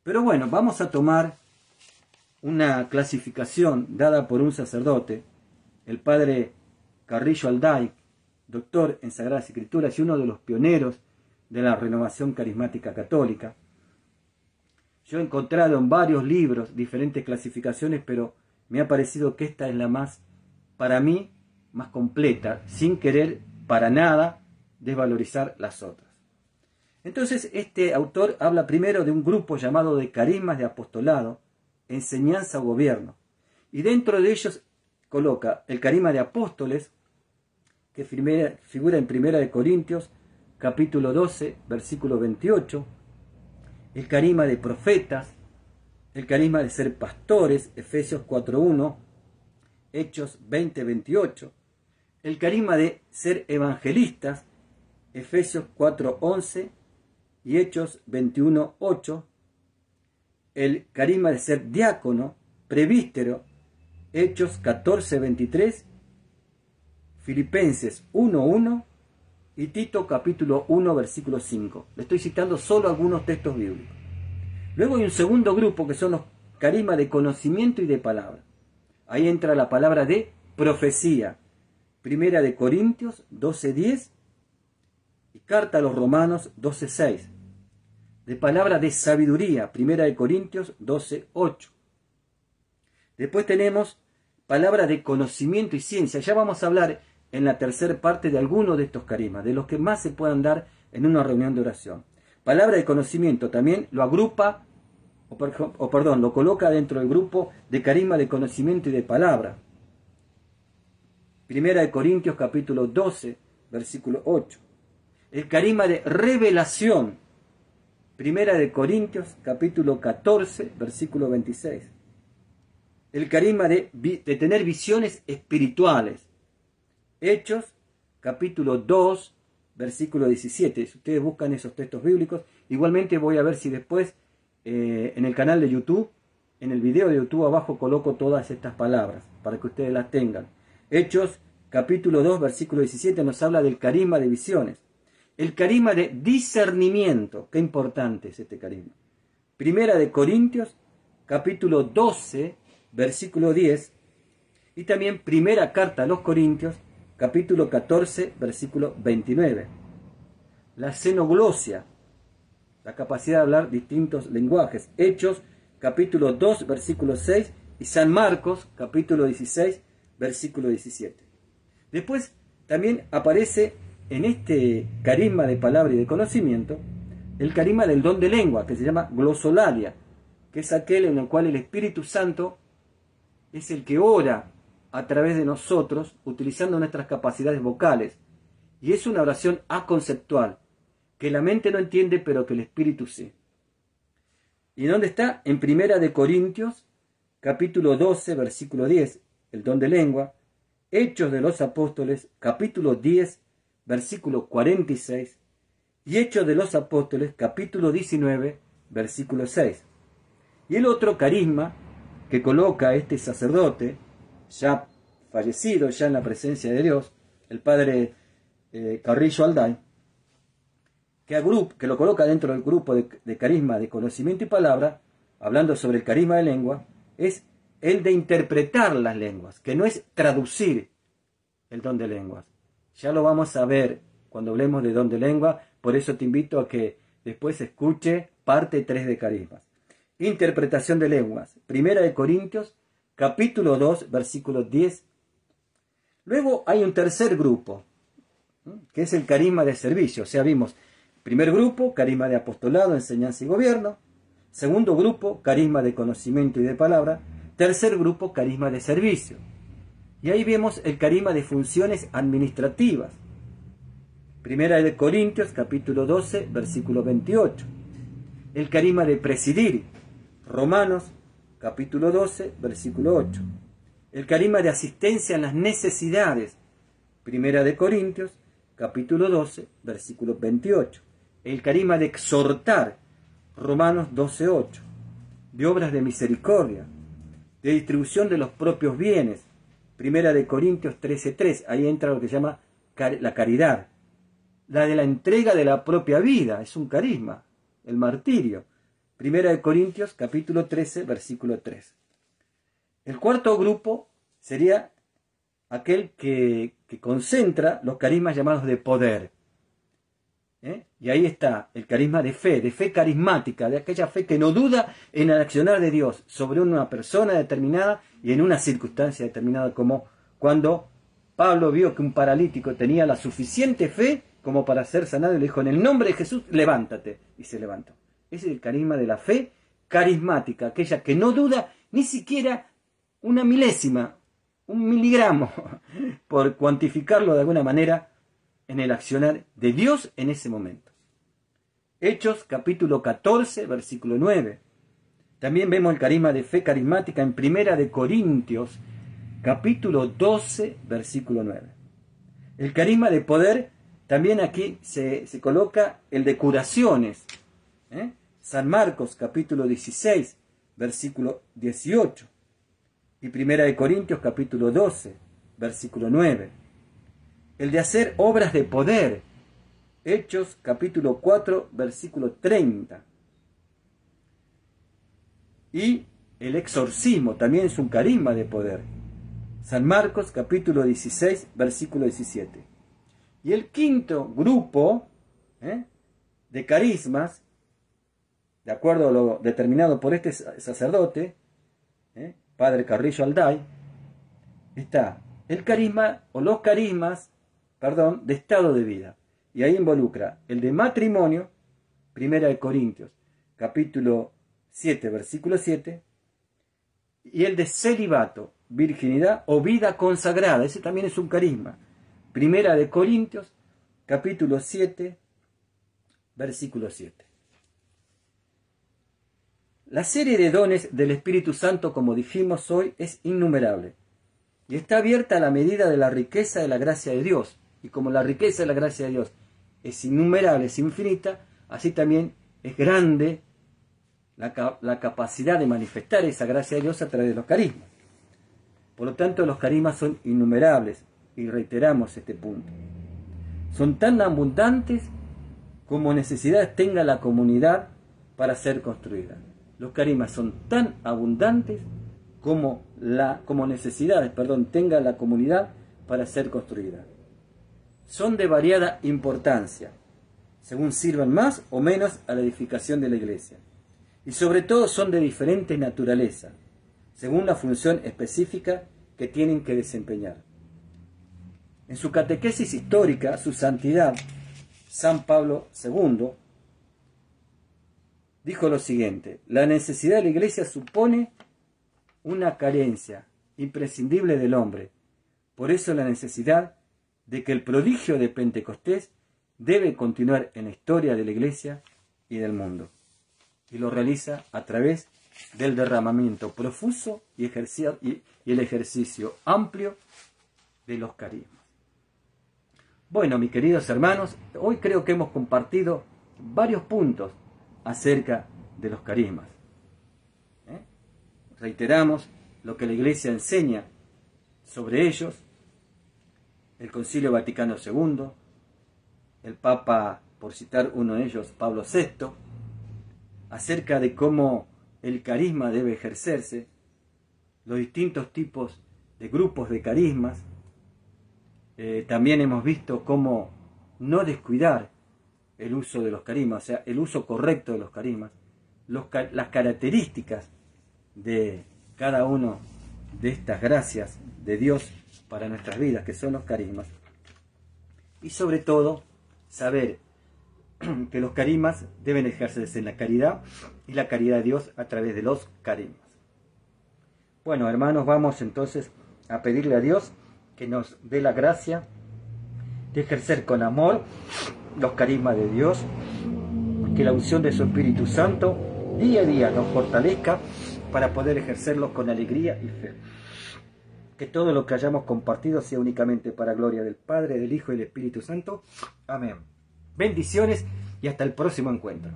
Pero bueno, vamos a tomar una clasificación dada por un sacerdote, el padre Carrillo Alday, doctor en Sagradas Escrituras y uno de los pioneros de la renovación carismática católica. Yo he encontrado en varios libros diferentes clasificaciones, pero me ha parecido que esta es la más, para mí, más completa, sin querer para nada desvalorizar las otras. Entonces, este autor habla primero de un grupo llamado de carismas de apostolado, enseñanza o gobierno, y dentro de ellos coloca el carisma de apóstoles, que figura en 1 Corintios, capítulo 12, versículo 28, el carisma de profetas, el carisma de ser pastores, Efesios 4.1, Hechos 20.28, el carisma de ser evangelistas, Efesios 4.11 y Hechos 21.8, el carisma de ser diácono, presbítero, Hechos 14.23, Filipenses 1.1 y Tito capítulo 1 versículo 5. Le estoy citando solo algunos textos bíblicos. Luego hay un segundo grupo que son los carismas de conocimiento y de palabra. Ahí entra la palabra de profecía. 1 Corintios 12.10 y carta a los Romanos 12.6. De palabra de sabiduría. 1 Corintios 12.8. Después tenemos palabra de conocimiento y ciencia. Ya vamos a hablar en la tercera parte de algunos de estos carismas, de los que más se puedan dar en una reunión de oración. Palabra de conocimiento también lo agrupa lo coloca dentro del grupo de carisma de conocimiento y de palabra. Primera de Corintios capítulo 12, versículo 8. El carisma de revelación. Primera de Corintios capítulo 14, versículo 26. El carisma de tener visiones espirituales. Hechos capítulo 2, versículo 17. Si ustedes buscan esos textos bíblicos, igualmente voy a ver si después en el canal de YouTube, en el video de YouTube abajo coloco todas estas palabras para que ustedes las tengan. Hechos capítulo 2, versículo 17 nos habla del carisma de visiones. El carisma de discernimiento. Qué importante es este carisma. Primera de Corintios capítulo 12, versículo 10. Y también primera carta a los Corintios capítulo 14, versículo 29. La xenoglosia, la capacidad de hablar distintos lenguajes. Hechos, capítulo 2, versículo 6, y San Marcos, capítulo 16, versículo 17. Después también aparece en este carisma de palabra y de conocimiento, el carisma del don de lengua, que se llama glosolalia, que es aquel en el cual el Espíritu Santo es el que ora a través de nosotros, utilizando nuestras capacidades vocales. Y es una oración aconceptual, que la mente no entiende, pero que el Espíritu sí. ¿Y dónde está? En Primera de Corintios, capítulo 12, versículo 10, el don de lengua. Hechos de los Apóstoles, capítulo 10, versículo 46. Y Hechos de los Apóstoles, capítulo 19, versículo 6. Y el otro carisma que coloca este sacerdote, ya fallecido, ya en la presencia de Dios, el padre Carrillo Alday, que lo coloca dentro del grupo de carisma de conocimiento y palabra, hablando sobre el carisma de lengua, es el de interpretar las lenguas, que no es traducir el don de lenguas. Ya lo vamos a ver cuando hablemos de don de lengua, por eso te invito a que después escuche parte 3 de carismas. Interpretación de lenguas. Primera de Corintios, capítulo 2, versículo 10. Luego hay un tercer grupo, que es el carisma de servicio. O sea, vimos, primer grupo, carisma de apostolado, enseñanza y gobierno. Segundo grupo, carisma de conocimiento y de palabra. Tercer grupo, carisma de servicio. Y ahí vemos el carisma de funciones administrativas. Primera de Corintios, capítulo 12, versículo 28. El carisma de presidir. Romanos, capítulo 12, versículo 8. El carisma de asistencia en las necesidades. Primera de Corintios, capítulo 12, versículo 28. El carisma de exhortar. Romanos 12, 8. De obras de misericordia. De distribución de los propios bienes. Primera de Corintios 13, 3. Ahí entra lo que se llama la caridad. La de la entrega de la propia vida. Es un carisma. El martirio. Primera de Corintios, capítulo 13, versículo 3. El cuarto grupo sería aquel que concentra los carismas llamados de poder. Y ahí está el carisma de fe carismática, de aquella fe que no duda en el accionar de Dios sobre una persona determinada y en una circunstancia determinada, como cuando Pablo vio que un paralítico tenía la suficiente fe como para ser sanado y le dijo, en el nombre de Jesús, levántate. Y se levantó. Ese es el carisma de la fe carismática, aquella que no duda ni siquiera una milésima, un miligramo, por cuantificarlo de alguna manera, en el accionar de Dios en ese momento. Hechos capítulo 14, versículo 9. También vemos el carisma de fe carismática en Primera de Corintios, capítulo 12, versículo 9. El carisma de poder, también aquí se coloca el de curaciones. San Marcos, capítulo 16, versículo 18. Y Primera de Corintios, capítulo 12, versículo 9. El de hacer obras de poder. Hechos, capítulo 4, versículo 30. Y el exorcismo también es un carisma de poder. San Marcos, capítulo 16, versículo 17. Y el quinto grupo de carismas, de acuerdo a lo determinado por este sacerdote, padre Carrillo Alday, está el carisma o los carismas, de estado de vida. Y ahí involucra el de matrimonio, Primera de Corintios, capítulo 7, versículo 7, y el de celibato, virginidad o vida consagrada, ese también es un carisma. Primera de Corintios, capítulo 7, versículo 7. La serie de dones del Espíritu Santo, como dijimos hoy, es innumerable y está abierta a la medida de la riqueza de la gracia de Dios. Y como la riqueza de la gracia de Dios es innumerable, es infinita, así también es grande la capacidad de manifestar esa gracia de Dios a través de los carismas. Por lo tanto, los carismas son innumerables, y reiteramos este punto. Son tan abundantes como necesidades tenga la comunidad para ser construida. Los carismas son tan abundantes como necesidades, tenga la comunidad para ser construida. Son de variada importancia, según sirvan más o menos a la edificación de la iglesia. Y sobre todo son de diferente naturaleza, según la función específica que tienen que desempeñar. En su catequesis histórica, su santidad, San Pablo II, dijo lo siguiente: la necesidad de la iglesia supone una carencia imprescindible del hombre. Por eso la necesidad de que el prodigio de Pentecostés debe continuar en la historia de la iglesia y del mundo. Y lo realiza a través del derramamiento profuso y el ejercicio amplio de los carismas. Bueno, mis queridos hermanos, hoy creo que hemos compartido varios puntos acerca de los carismas. Reiteramos lo que la Iglesia enseña sobre ellos, el Concilio Vaticano II, el Papa, por citar uno de ellos, Pablo VI, acerca de cómo el carisma debe ejercerse, los distintos tipos de grupos de carismas. También hemos visto cómo no descuidar el uso de los carismas, o sea, el uso correcto de los carismas, las características de cada uno de estas gracias de Dios para nuestras vidas, que son los carismas. Y sobre todo, saber que los carismas deben ejercerse en la caridad y la caridad de Dios a través de los carismas. Bueno, hermanos, vamos entonces a pedirle a Dios que nos dé la gracia de ejercer con amor los carismas de Dios, que la unción de su Espíritu Santo día a día nos fortalezca para poder ejercerlos con alegría y fe. Que todo lo que hayamos compartido sea únicamente para gloria del Padre, del Hijo y del Espíritu Santo. Amén. Bendiciones y hasta el próximo encuentro.